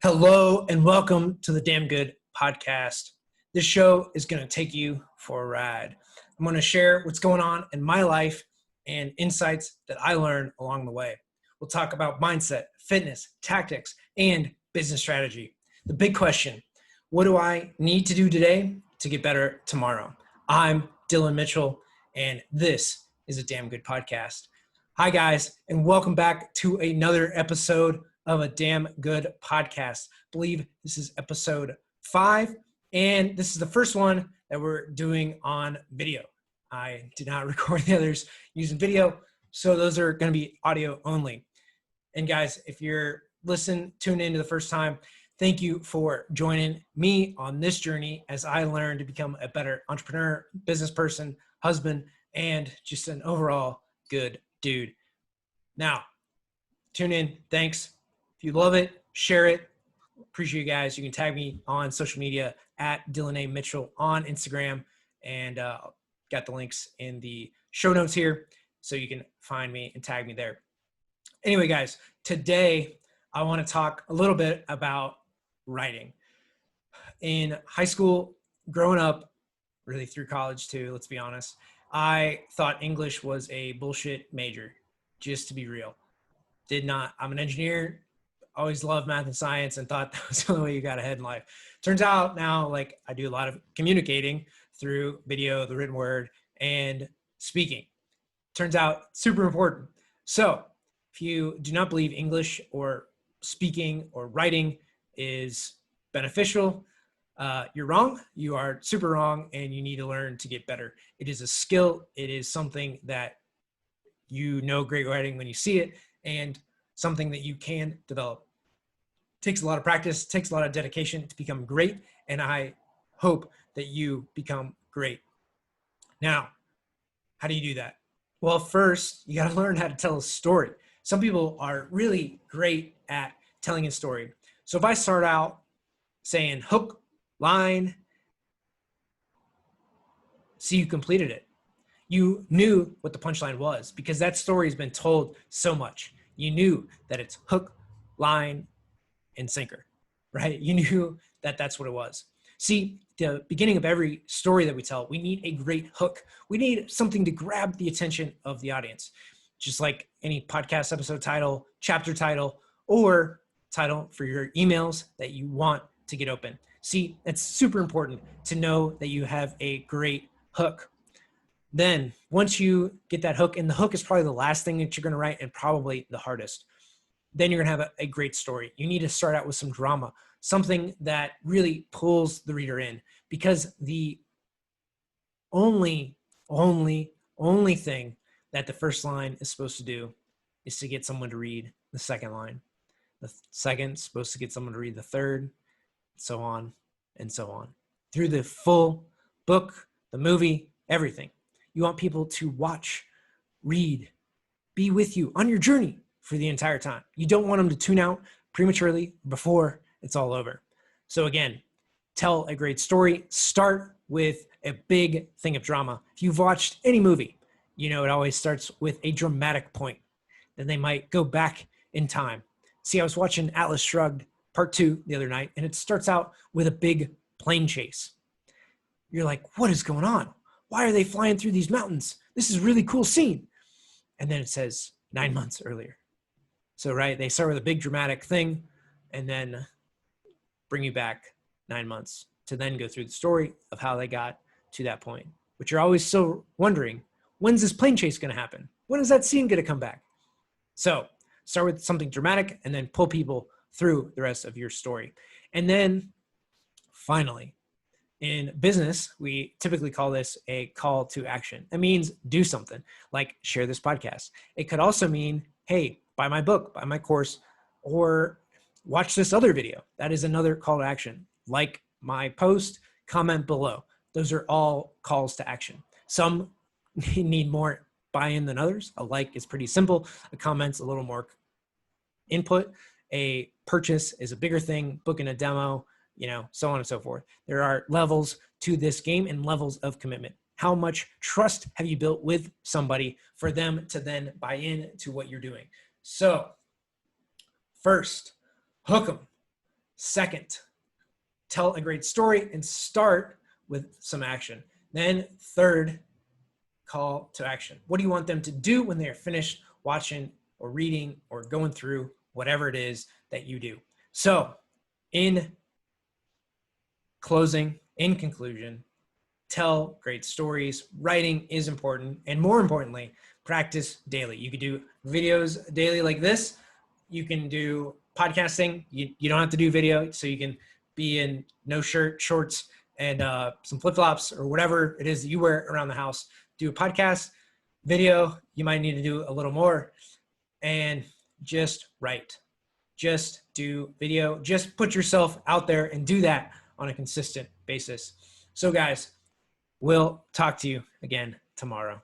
Hello and welcome to the Damn Good Podcast. This show is going to take you for a ride. I'm going to share what's going on in my life and insights that I learned along the way. We'll talk about mindset, fitness, tactics, and business strategy. The big question, what do I need to do today to get better tomorrow? I'm Dillon Mitchell, and this is a Damn Good Podcast. Hi, guys, and welcome back to another episode of a Damn Good Podcast. I believe this is episode 5, and this is the first one that we're doing on video. I did not record the others using video, so those are going to be audio only. And guys, if you're tuning in to the first time, thank you for joining me on this journey as I learn to become a better entrepreneur, business person, husband, and just an overall good dude. Now, tune in. Thanks. If you love it, share it. Appreciate you guys. You can tag me on social media at Dillon A. Mitchell on Instagram, and got the links in the show notes here so you can find me and tag me there. Anyway, guys, today I want to talk a little bit about writing. In high school, growing up, really through college too, let's be honest, I thought English was a bullshit major, just to be real. I'm an engineer, always loved math and science and thought that was the only way you got ahead in life. Turns out now, I do a lot of communicating through video, the written word, and speaking. Turns out super important. So if you do not believe English or speaking or writing is beneficial, you're wrong. You are super wrong, and you need to learn to get better. It is a skill. It is something that you know great writing when you see it, and something that you can develop. It takes a lot of practice, takes a lot of dedication to become great, and I hope that you become great. Now, how do you do that? Well, first, you got to learn how to tell a story. Some people are really great at telling a story. So if I start out saying hook, line, see, you completed it. You knew what the punchline was because that story has been told so much. You knew that it's hook, line, and sinker, right? You knew that that's what it was. See, the beginning of every story that we tell, we need a great hook. We need something to grab the attention of the audience, just like any podcast episode title, chapter title, or title for your emails that you want to get open. See, it's super important to know that you have a great hook. Then once you get that hook, and the hook is probably the last thing that you're going to write and probably the hardest, then you're going to have a great story. You need to start out with some drama, something that really pulls the reader in, because the only thing that the first line is supposed to do is to get someone to read the second line. The second is supposed to get someone to read the third, so on and so on. Through the full book, the movie, everything. You want people to watch, read, be with you on your journey for the entire time. You don't want them to tune out prematurely before it's all over. So again, tell a great story. Start with a big thing of drama. If you've watched any movie, you know it always starts with a dramatic point. Then they might go back in time. See, I was watching Atlas Shrugged Part 2 the other night, and it starts out with a big plane chase. You're like, what is going on? Why are they flying through these mountains? This is a really cool scene. And then it says 9 months earlier. So, right, they start with a big dramatic thing and then bring you back 9 months to then go through the story of how they got to that point. But you're always still wondering, when's this plane chase going to happen? When is that scene going to come back? So start with something dramatic and then pull people through the rest of your story. And then finally, in business, we typically call this a call to action. It means do something, like share this podcast. It could also mean, hey, buy my book, buy my course, or watch this other video. That is another call to action. Like my post, comment below. Those are all calls to action. Some need more buy-in than others. A like is pretty simple. A comment's a little more input. A purchase is a bigger thing, booking a demo, so on and so forth. There are levels to this game and levels of commitment. How much trust have you built with somebody for them to then buy in to what you're doing? So first, hook them. Second, tell a great story and start with some action. Then third, call to action. What do you want them to do when they're finished watching or reading or going through whatever it is that you do? So in closing, in conclusion, tell great stories. Writing is important. And more importantly, practice daily. You could do videos daily like this. You can do podcasting. You don't have to do video. So you can be in no shirt, shorts, and some flip-flops or whatever it is that you wear around the house. Do a podcast, video. You might need to do a little more. And just write. Just do video. Just put yourself out there and do that on a consistent basis. So guys, we'll talk to you again tomorrow.